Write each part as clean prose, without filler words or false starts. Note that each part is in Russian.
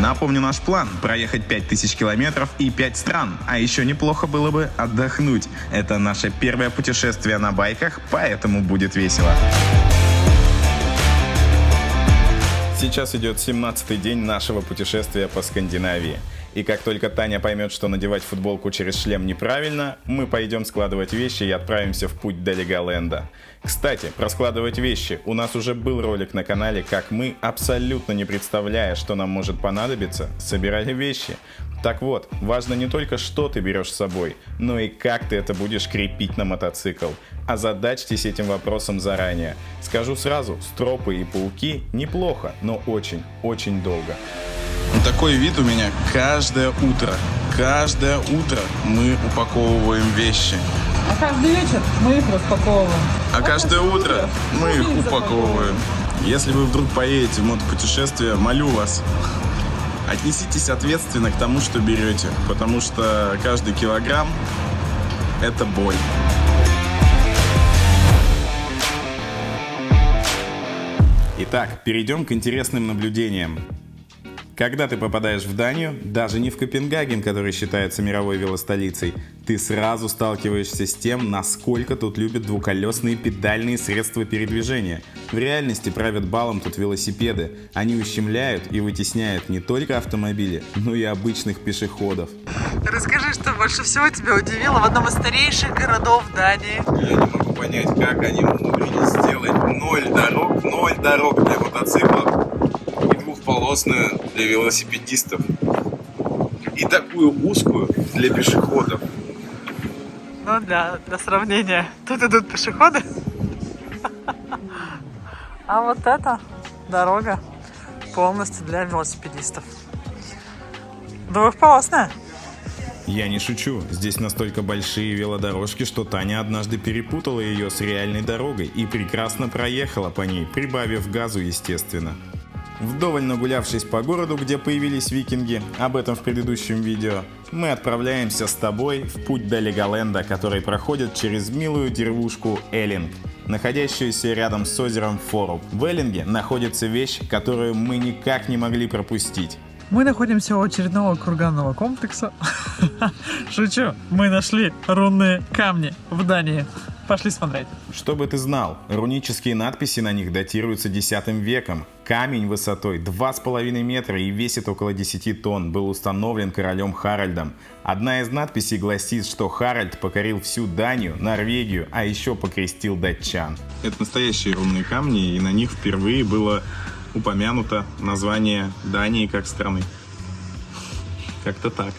Напомню наш план – проехать 5000 километров и 5 стран. А еще неплохо было бы отдохнуть. Это наше первое путешествие на байках, поэтому будет весело. Сейчас идет 17-й день нашего путешествия по Скандинавии. И как только Таня поймет, что надевать футболку через шлем неправильно, мы пойдем складывать вещи и отправимся в путь до Леголенда. Кстати, про складывать вещи. У нас уже был ролик на канале, как мы, абсолютно не представляя, что нам может понадобиться, собирали вещи. Так вот, важно не только, что ты берешь с собой, но и как ты это будешь крепить на мотоцикл. Озадачьтесь этим вопросом заранее. Скажу сразу, стропы и пауки неплохо, но очень долго. Такой вид у меня каждое утро. Каждое утро мы упаковываем вещи. А каждый вечер мы их распаковываем. А каждое утро мы их упаковываем. Если вы вдруг поедете в мотопутешествие, молю вас, отнеситесь ответственно к тому, что берете, потому что каждый килограмм – это боль. Итак, перейдем к интересным наблюдениям. Когда ты попадаешь в Данию, даже не в Копенгаген, который считается мировой велостолицей, ты сразу сталкиваешься с тем, насколько тут любят двухколесные педальные средства передвижения. В реальности правят балом тут велосипеды. Они ущемляют и вытесняют не только автомобили, но и обычных пешеходов. Расскажи, что больше всего тебя удивило в одном из старейших городов Дании. Я не могу понять, как они умудрились сделать 0 дорог для мотоциклов и двухполосную для велосипедистов. И такую узкую для пешеходов. Ну, для сравнения, тут идут пешеходы, а вот эта дорога полностью для велосипедистов. Двухполосная. Я не шучу, здесь настолько большие велодорожки, что Таня однажды перепутала ее с реальной дорогой и прекрасно проехала по ней, прибавив газу, естественно. Вдоволь нагулявшись по городу, где появились викинги, об этом в предыдущем видео, мы отправляемся с тобой в путь до Леголенда, который проходит через милую деревушку Эллинг, находящуюся рядом с озером Форуб. В Эллинге находится вещь, которую мы никак не могли пропустить. Мы находимся у очередного курганного комплекса. Шучу, мы нашли рунные камни в Дании. Пошли смотреть. Чтобы ты знал, рунические надписи на них датируются X веком. Камень высотой 2,5 метра и весит около 10 тонн, был установлен королем Харальдом. Одна из надписей гласит, что Харальд покорил всю Данию, Норвегию, а еще покрестил датчан. Это настоящие рунные камни, и на них впервые было упомянуто название Дании как страны. Как-то так.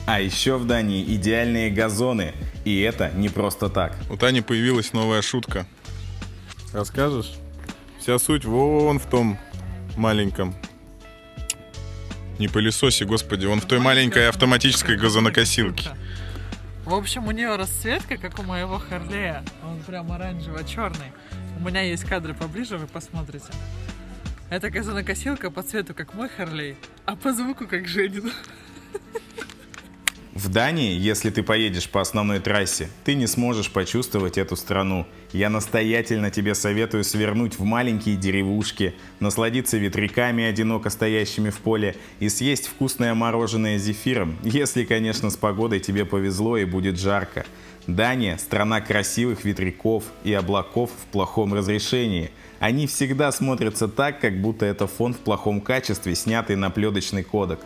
А еще в Дании идеальные газоны. И это не просто так. У Тани появилась новая шутка. Расскажешь? Вся суть вон в том маленьком. Не пылесосе, господи, вон в той маленькой автоматической газонокосилке. В общем, у нее расцветка, как у моего Харлея. Он прям оранжево-черный. У меня есть кадры поближе, вы посмотрите. Это газонокосилка по цвету, как мой Харлей, а по звуку, как Женин. В Дании, если ты поедешь по основной трассе, ты не сможешь почувствовать эту страну. Я настоятельно тебе советую свернуть в маленькие деревушки, насладиться ветряками, одиноко стоящими в поле, и съесть вкусное мороженое с зефиром, если, конечно, с погодой тебе повезло и будет жарко. Дания – страна красивых ветряков и облаков в плохом разрешении. Они всегда смотрятся так, как будто это фон в плохом качестве, снятый на плеточный кодек.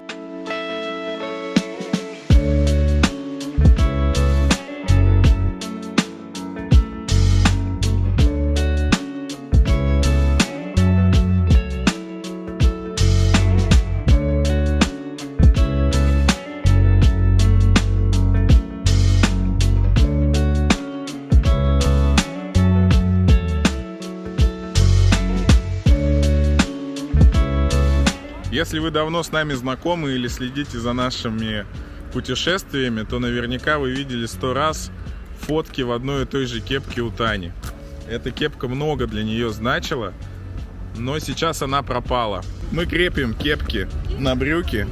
Если вы давно с нами знакомы или следите за нашими путешествиями, то наверняка вы видели 100 раз фотки в одной и той же кепке у Тани. Эта кепка много для нее значила, но сейчас она пропала. Мы крепим кепки на брюки,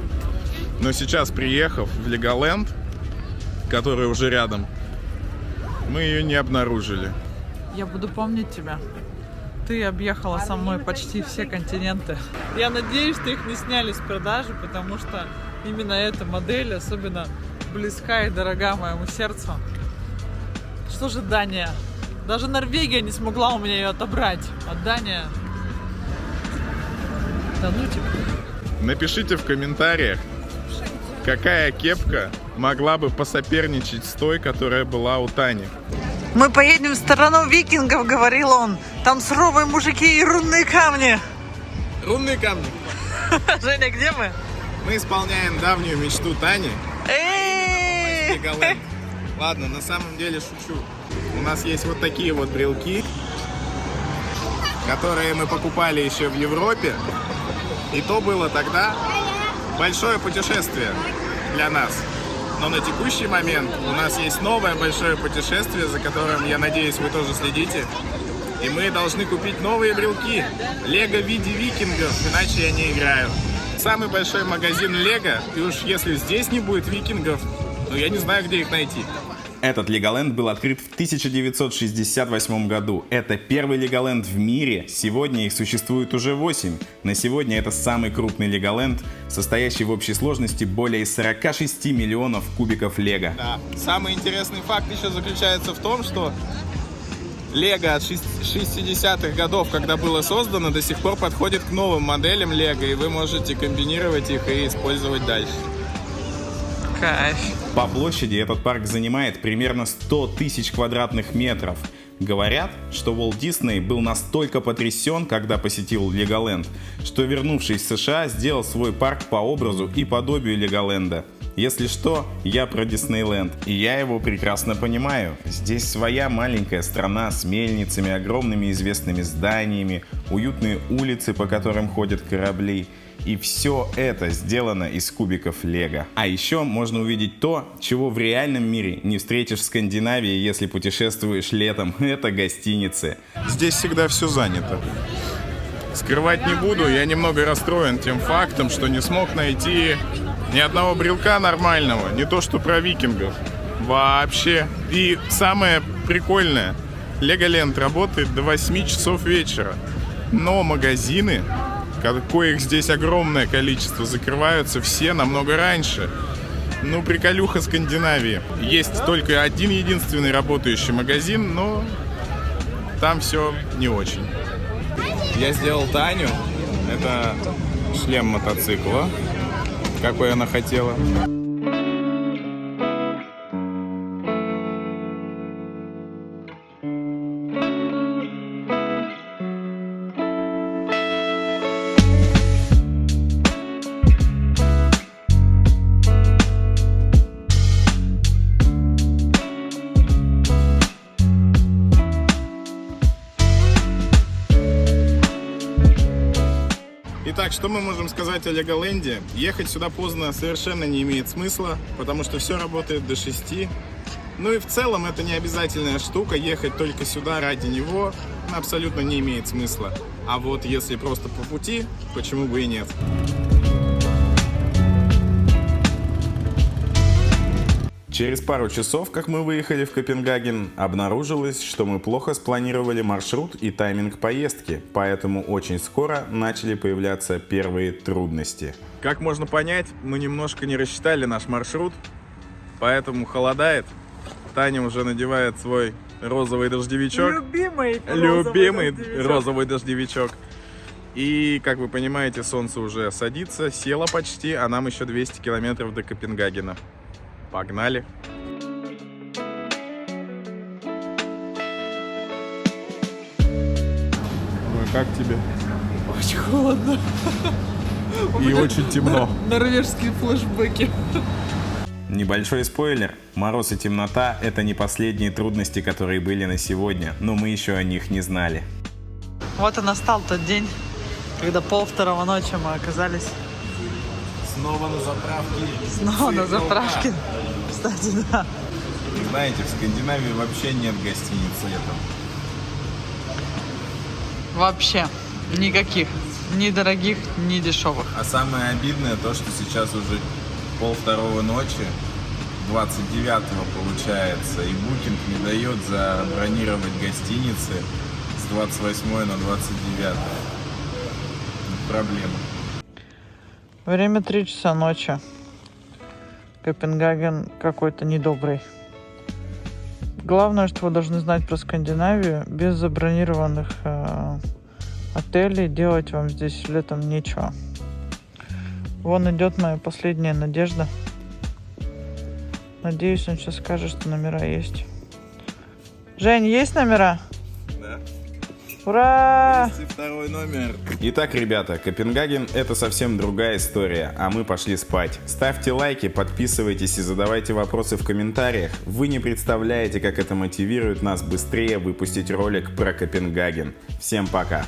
но сейчас, приехав в Леголенд, который уже рядом, мы ее не обнаружили. Я буду помнить тебя. Ты объехала со мной почти все континенты. Я надеюсь, что их не сняли с продажи, потому что именно эта модель особенно близка и дорога моему сердцу. Что же Дания? Даже Норвегия не смогла у меня ее отобрать. А Дания... Да ну тебя. Напишите в комментариях, какая кепка могла бы посоперничать с той, которая была у Тани. Мы поедем в сторону викингов, говорил он. Там суровые мужики и рудные камни. Рунные камни. Женя, где мы? Мы исполняем давнюю мечту Тани. Эй! Леголенд. Ладно, на самом деле шучу. У нас есть вот такие вот брелки, которые мы покупали еще в Европе. И то было тогда большое путешествие для нас. Но на текущий момент у нас есть новое большое путешествие, за которым, я надеюсь, вы тоже следите. И мы должны купить новые брелки. Лего в виде викингов, иначе я не играю. Самый большой магазин Лего, и уж если здесь не будет викингов, то я не знаю, где их найти. Этот Леголенд был открыт в 1968 году. Это первый Леголенд в мире. Сегодня их существует уже 8. На сегодня это самый крупный Леголенд, состоящий в общей сложности более 46 миллионов кубиков Лего. Да. Самый интересный факт еще заключается в том, что Лего от 60-х годов, когда было создано, до сих пор подходит к новым моделям Лего, и вы можете комбинировать их и использовать дальше. Кайф. По площади этот парк занимает примерно 100 тысяч квадратных метров. Говорят, что Уолт Дисней был настолько потрясен, когда посетил Леголенд, что, вернувшись в США, сделал свой парк по образу и подобию Леголенда. Если что, я про Диснейленд, и я его прекрасно понимаю. Здесь своя маленькая страна с мельницами, огромными известными зданиями, уютные улицы, по которым ходят корабли. И все это сделано из кубиков Лего. А еще можно увидеть то, чего в реальном мире не встретишь в Скандинавии, если путешествуешь летом. Это гостиницы. Здесь всегда все занято. Скрывать не буду, я немного расстроен тем фактом, что не смог найти ни одного брелка нормального, не то что про викингов. Вообще. И самое прикольное, Леголенд работает до 8 часов вечера. Но магазины, коих здесь огромное количество, закрываются все намного раньше. Ну, приколюха Скандинавии. Есть только один единственный работающий магазин, но там все не очень. Я сделал Таню. Это шлем мотоцикла, какой она хотела. Итак, что мы можем сказать о Леголенде? Ехать сюда поздно совершенно не имеет смысла, потому что все работает до 6. Ну и в целом это не обязательная штука, ехать только сюда ради него абсолютно не имеет смысла. А вот если просто по пути, почему бы и нет? Через пару часов, как мы выехали в Копенгаген, обнаружилось, что мы плохо спланировали маршрут и тайминг поездки, поэтому очень скоро начали появляться первые трудности. Как можно понять, мы немножко не рассчитали наш маршрут, поэтому холодает. Таня уже надевает свой розовый дождевичок. Любимый розовый дождевичок. И, как вы понимаете, солнце уже садится, село почти, а нам еще 200 километров до Копенгагена. Погнали! Ой, как тебе? Очень холодно. И очень темно. Норвежские флешбеки. Небольшой спойлер. Мороз и темнота – это не последние трудности, которые были на сегодня, но мы еще о них не знали. Вот и настал тот день, когда 1:30 ночи мы оказались Снова на заправке. снова на заправке. Кстати, да. Знаете, в Скандинавии вообще нет гостиниц летом. Вообще никаких. Ни дорогих, ни дешевых. А самое обидное то, что сейчас уже 1:30 ночи, 29-го получается, и Booking не дает забронировать гостиницы с 28 на 29. Проблема. Время 3 часа ночи. Копенгаген какой-то недобрый. Главное, что вы должны знать про Скандинавию. Без забронированных отелей делать вам здесь летом нечего. Вон идет моя последняя надежда. Надеюсь, он сейчас скажет, что номера есть. Жень, есть номера? Да. Ура! 202 номер. Итак, ребята, Копенгаген — это совсем другая история, а мы пошли спать. Ставьте лайки, подписывайтесь и задавайте вопросы в комментариях. Вы не представляете, как это мотивирует нас быстрее выпустить ролик про Копенгаген. Всем пока!